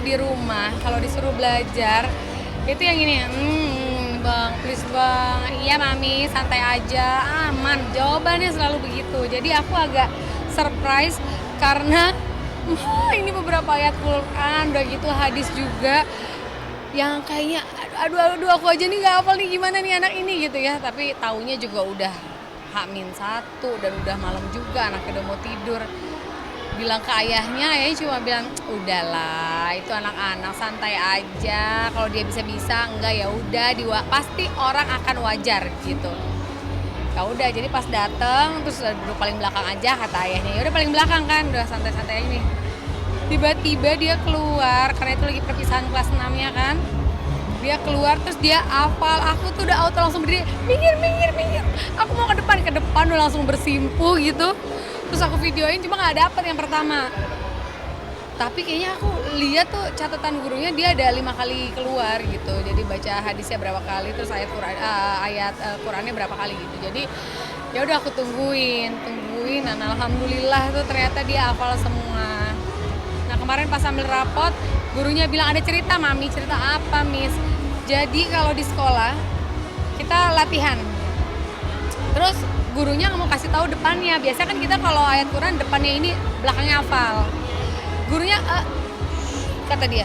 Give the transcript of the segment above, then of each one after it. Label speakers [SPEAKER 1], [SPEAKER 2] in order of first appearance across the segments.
[SPEAKER 1] di rumah, kalau disuruh belajar itu yang ini, bang, please bang, iya mami, santai aja, aman. Jawabannya selalu begitu. Jadi aku agak surprise karena ini beberapa ayat Quran, udah gitu hadis juga yang kayaknya aduh aku aja nih nggak hafal nih gimana nih anak ini gitu ya. Tapi taunya juga udah H-1 dan udah malam juga, anaknya udah mau tidur. Bilang ke ayahnya cuma bilang udahlah itu anak-anak santai aja, kalau dia bisa enggak ya udah pasti orang akan wajar gitu. Ya udah, jadi pas dateng terus duduk paling belakang aja kata ayahnya. Ya udah paling belakang kan, udah santai-santai ini. Tiba-tiba dia keluar karena itu lagi perpisahan kelas 6-nya kan. Dia keluar terus dia hafal, aku tuh udah auto langsung berdiri, minggir. Aku mau ke depan udah langsung bersimpuh gitu. Terus aku videoin cuma nggak dapet yang pertama. Tapi kayaknya aku lihat tuh catatan gurunya dia ada 5 kali keluar gitu. Jadi baca hadisnya berapa kali, terus ayat Qurannya berapa kali gitu. Jadi ya udah aku tungguin dan alhamdulillah tuh ternyata dia hafal semua. Nah kemarin pas sambil rapot, gurunya bilang ada cerita, mami. Cerita apa, Miss? Jadi kalau di sekolah kita latihan. Terus gurunya mau kasih tahu depannya. Biasanya kan kita kalau ayat Quran depannya ini, belakangnya hafal. Gurunya kata dia,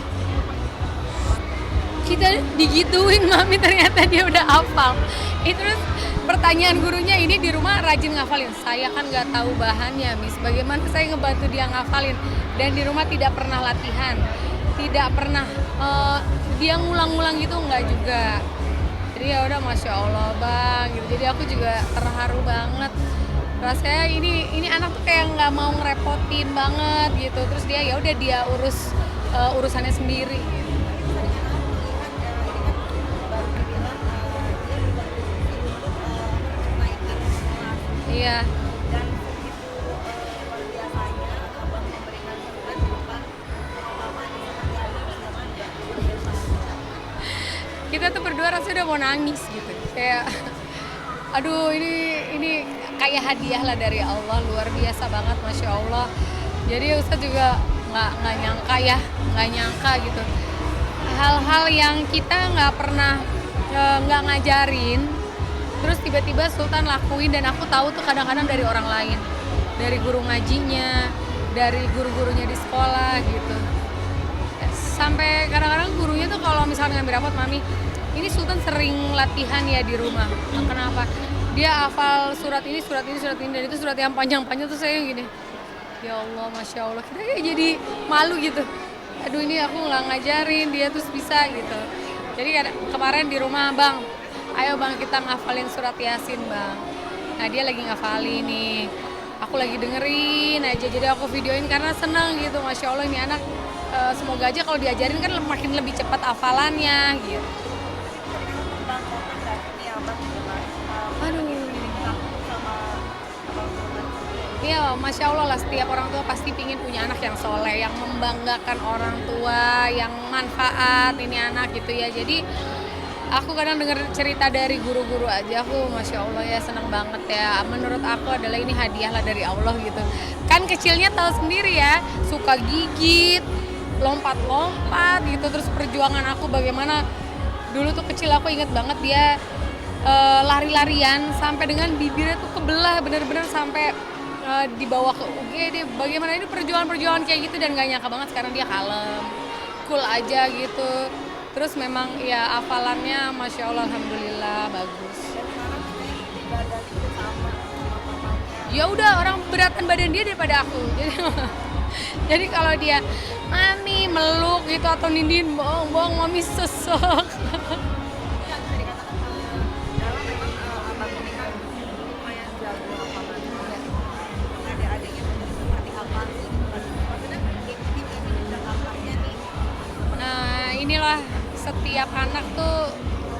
[SPEAKER 1] kita digituin mami, ternyata dia udah hafal. Terus pertanyaan gurunya ini di rumah rajin ngafalin. Saya kan nggak tahu bahannya, Miss. Bagaimana saya ngebantu dia ngafalin? Dan di rumah tidak pernah latihan, tidak pernah dia ngulang-ngulang gitu, nggak juga. Jadi ya udah, masya Allah bang. Gitu. Jadi aku juga terharu banget. Rasanya ini anak tuh kayak nggak mau ngerepotin banget gitu. Terus dia ya udah dia urus urusannya sendiri. Iya. Kita tuh berdua rasanya udah mau nangis gitu. Kayak aduh ini kayak hadiah lah dari Allah, luar biasa banget, masya Allah. Jadi Ustadz juga nggak nyangka gitu. Hal-hal yang kita nggak pernah nggak ngajarin, terus tiba-tiba Sultan lakuin, dan aku tahu tuh kadang-kadang dari orang lain, dari guru ngajinya, dari guru-gurunya di sekolah gitu. Sampai kadang-kadang gurunya tuh kalau misalnya ngambil rapot, mami, ini Sultan sering latihan ya di rumah. Nah, kenapa? Dia hafal surat ini, dan itu surat yang panjang-panjang tuh saya gini. Ya Allah, masya Allah, kita kayak jadi malu gitu. Aduh ini aku nggak ngajarin dia terus bisa gitu. Jadi kemarin di rumah, bang, ayo bang kita ngafalin surat Yasin bang. Nah dia lagi ngafalin nih. Aku lagi dengerin aja, jadi aku videoin karena seneng gitu, masya Allah ini anak. Semoga aja kalau diajarin kan makin lebih cepat hafalannya gitu. Aduh. Iya, masya Allah lah, setiap orang tua pasti pingin punya anak yang soleh, yang membanggakan orang tua, yang manfaat ini anak gitu ya. Jadi aku kadang denger cerita dari guru-guru aja, aku masya Allah ya seneng banget ya. Menurut aku adalah ini hadiah lah dari Allah gitu. Kan kecilnya tahu sendiri ya, suka gigit, lompat-lompat gitu. Terus perjuangan aku bagaimana dulu tuh kecil, aku inget banget dia lari-larian sampai dengan bibirnya tuh kebelah bener-bener sampai dibawa ke UGD. Bagaimana ini perjuangan kayak gitu, dan gak nyangka banget sekarang dia kalem, cool aja gitu. Terus memang ya hafalannya masya Allah alhamdulillah bagus. Ya udah, orang beratan badan dia daripada aku. Jadi kalau dia mami meluk gitu atau nindin, bohong mami sesek. Nah inilah, setiap anak tuh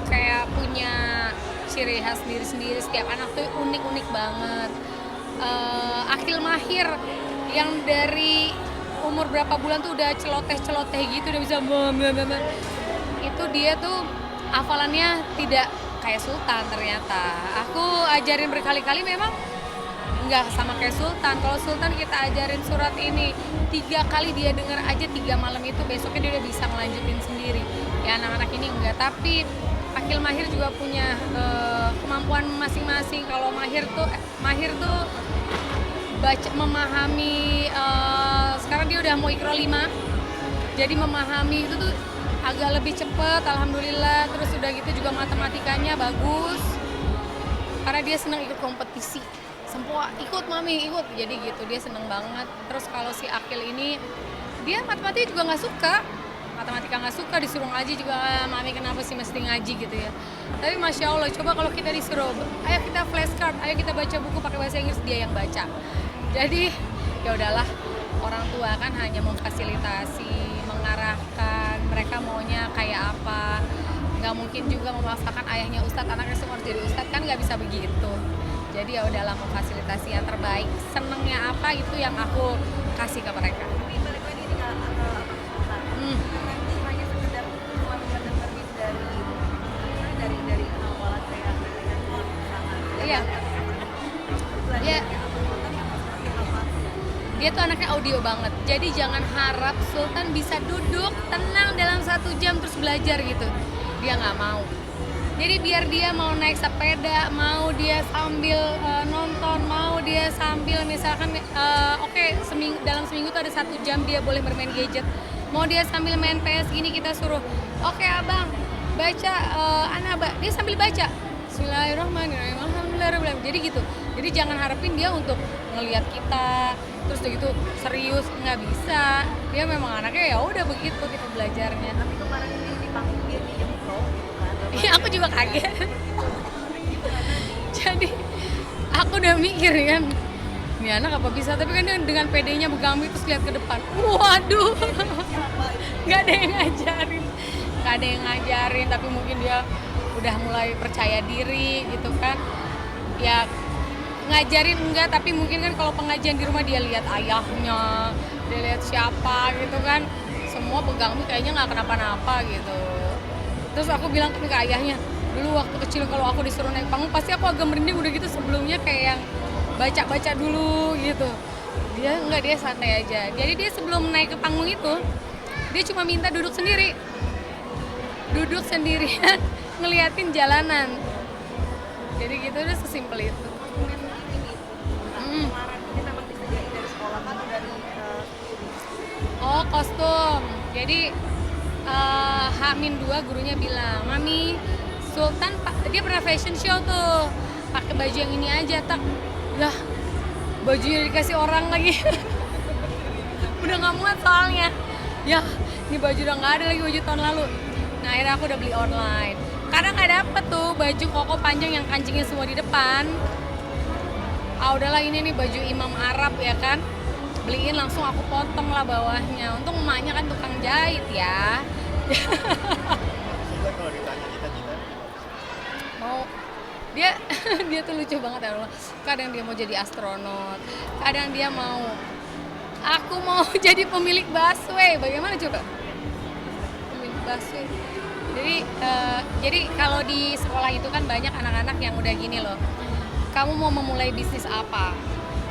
[SPEAKER 1] kayak punya ciri khas sendiri-sendiri. Setiap anak tuh unik-unik banget. Akil Mahir yang dari umur berapa bulan tuh udah celoteh gitu, udah bisa itu dia tuh hafalannya tidak kayak Sultan ternyata. Aku ajarin berkali-kali memang nggak sama kayak Sultan. Kalau Sultan kita ajarin surat ini 3 kali dia dengar aja 3 malam itu, besoknya dia udah bisa ngelanjutin sendiri. Ya anak-anak ini enggak, tapi Akil Mahir juga punya kemampuan masing-masing. Kalau Mahir tuh baca, memahami, sekarang dia udah mau Iqra 5, jadi memahami itu tuh agak lebih cepet, alhamdulillah. Terus udah gitu juga matematikanya bagus karena dia senang ikut kompetisi. Semua ikut mami, ikut, jadi gitu, dia seneng banget. Terus kalau si Akil ini, dia matematika juga nggak suka, disuruh ngaji juga, mami kenapa sih mesti ngaji gitu ya. Tapi masya Allah, coba kalau kita disuruh, ayo kita flashcard, ayo kita baca buku pakai bahasa Inggris, dia yang baca. Jadi ya udahlah, orang tua kan hanya memfasilitasi, mengarahkan, mereka maunya kayak apa. Nggak mungkin juga memaksakan ayahnya ustadz, anaknya semua harus jadi ustadz, kan nggak bisa begitu. Jadi ya udahlah, memfasilitasi yang terbaik, senengnya apa itu yang aku kasih ke mereka.
[SPEAKER 2] Tapi balik lagi nih ke nanti hanya sekedar cuma mendengarin dari awalan kayak handphone misalkan.
[SPEAKER 1] Iya. Iya. Dia tuh anaknya audio banget, jadi jangan harap Sultan bisa duduk tenang dalam 1 jam terus belajar gitu. Dia nggak mau. Jadi biar dia mau naik sepeda, mau dia sambil nonton, mau dia sambil misalkan dalam seminggu tuh ada 1 jam dia boleh bermain gadget. Mau dia sambil main PS gini, kita suruh, oke abang baca dia sambil baca Bismillahirrahmanirrahim, alhamdulillah. Jadi gitu. Jadi jangan harapin dia untuk ngelihat kita terus udah gitu serius, nggak bisa. Dia memang anaknya ya udah begitu gitu belajarnya.
[SPEAKER 2] Tapi kemarin ini dipanggil dia minjem pro gitu kan.
[SPEAKER 1] Iya, aku juga kaget. Jadi aku udah mikir kan, ini anak apa bisa, tapi kan dia dengan PD-nya pegang terus lihat ke depan. Waduh. Nggak ada yang ngajarin, tapi mungkin dia udah mulai percaya diri gitu kan. Ya ngajarin enggak, tapi mungkin kan kalau pengajian di rumah dia lihat ayahnya, dia lihat siapa gitu kan, semua pegang mie kayaknya nggak kenapa-napa gitu. Terus aku bilang ke ayahnya, dulu waktu kecil kalau aku disuruh naik panggung pasti aku agak merinding, udah gitu sebelumnya kayak yang baca-baca dulu gitu. Dia enggak, dia santai aja. Jadi dia sebelum naik ke panggung itu, dia cuma minta duduk sendirian ngeliatin jalanan. Jadi gitu, udah sesimpel itu.
[SPEAKER 2] Kemarin ini memang disediain dari sekolah kan atau dari
[SPEAKER 1] Oh, kostum. Jadi H-2 gurunya bilang, mami Sultan dia pernah fashion show tuh, pakai baju yang ini aja, tak lah bajunya dikasih orang lagi. Udah nggak muat soalnya, ya ini baju udah nggak ada lagi, baju tahun lalu. Nah akhirnya aku udah beli online, karena nggak dapet tuh baju koko panjang yang kancingnya semua di depan. Udahlah ini nih baju imam Arab ya kan, beliin langsung, aku potong lah bawahnya. Untung emaknya kan tukang jahit ya.
[SPEAKER 3] Kalau ditanya cita-cita
[SPEAKER 1] Mau dia tuh lucu banget ya Allah. Kadang dia mau jadi astronot, kadang dia mau, aku mau jadi pemilik busway. Bagaimana coba pemilik busway? Jadi kalau di sekolah itu kan banyak anak-anak yang udah gini loh, kamu mau memulai bisnis apa?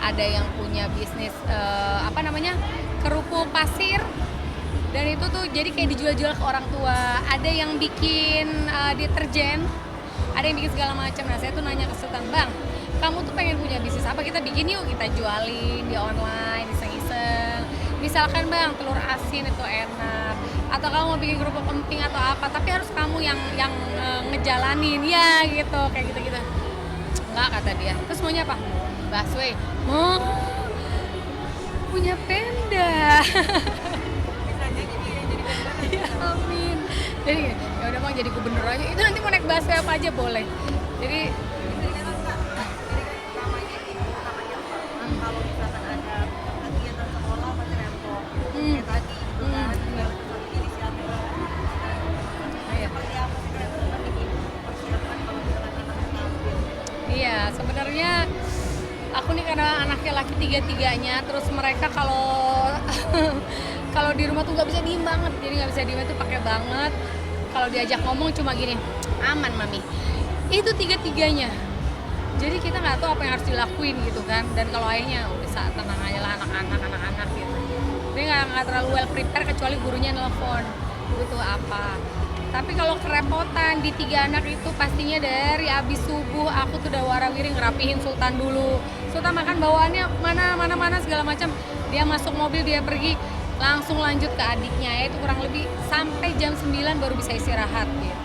[SPEAKER 1] Ada yang punya bisnis kerupuk pasir, dan itu tuh jadi kayak dijual-jual ke orang tua. Ada yang bikin deterjen, ada yang bikin segala macam. Nah saya tuh nanya ke Sultan, bang, kamu tuh pengen punya bisnis apa? Kita bikin yuk, kita jualin di online, iseng-iseng. Misalkan bang, telur asin itu enak, atau kamu mau bikin kerupuk emping atau apa, tapi harus kamu yang ngejalanin ya gitu, kayak gitu-gitu. Enggak, kata dia. Terus maunya apa? Busway. Mau punya Pemda.
[SPEAKER 2] bisanya gini ya, jadi beneran.
[SPEAKER 1] Ya amin. Jadi ya udah bang, jadi gubernur aja. Itu nanti mau naik busway apa aja boleh. Jadi
[SPEAKER 2] Namanya kalau misalkan ada kegiatan sekolah pasti rempong kayak tadi gitu kan, segala sesuatu inisiatif. Seperti apa sih kan bikin persiapan kalau misalkan anak tampil?
[SPEAKER 1] iya, sebenarnya aku nih karena anaknya laki tiga-tiganya, terus mereka kalau di rumah tuh nggak bisa diem banget, jadi nggak bisa diem itu pakai banget. Kalau diajak ngomong cuma gini, aman mami. Itu tiga-tiganya Jadi kita nggak tahu apa yang harus dilakuin gitu kan. Dan kalau ayahnya bisa tenang aja lah anak-anak gitu. Dia nggak terlalu well prepare kecuali gurunya nelfon butuh apa. Tapi kalau kerepotan di 3 anak itu pastinya dari abis subuh aku tuh udah warawiri ngerapihin Sultan dulu. Sultan makan bawaannya mana segala macam. Dia masuk mobil, dia pergi, langsung lanjut ke adiknya. Ya itu kurang lebih sampai jam 9 baru bisa istirahat gitu.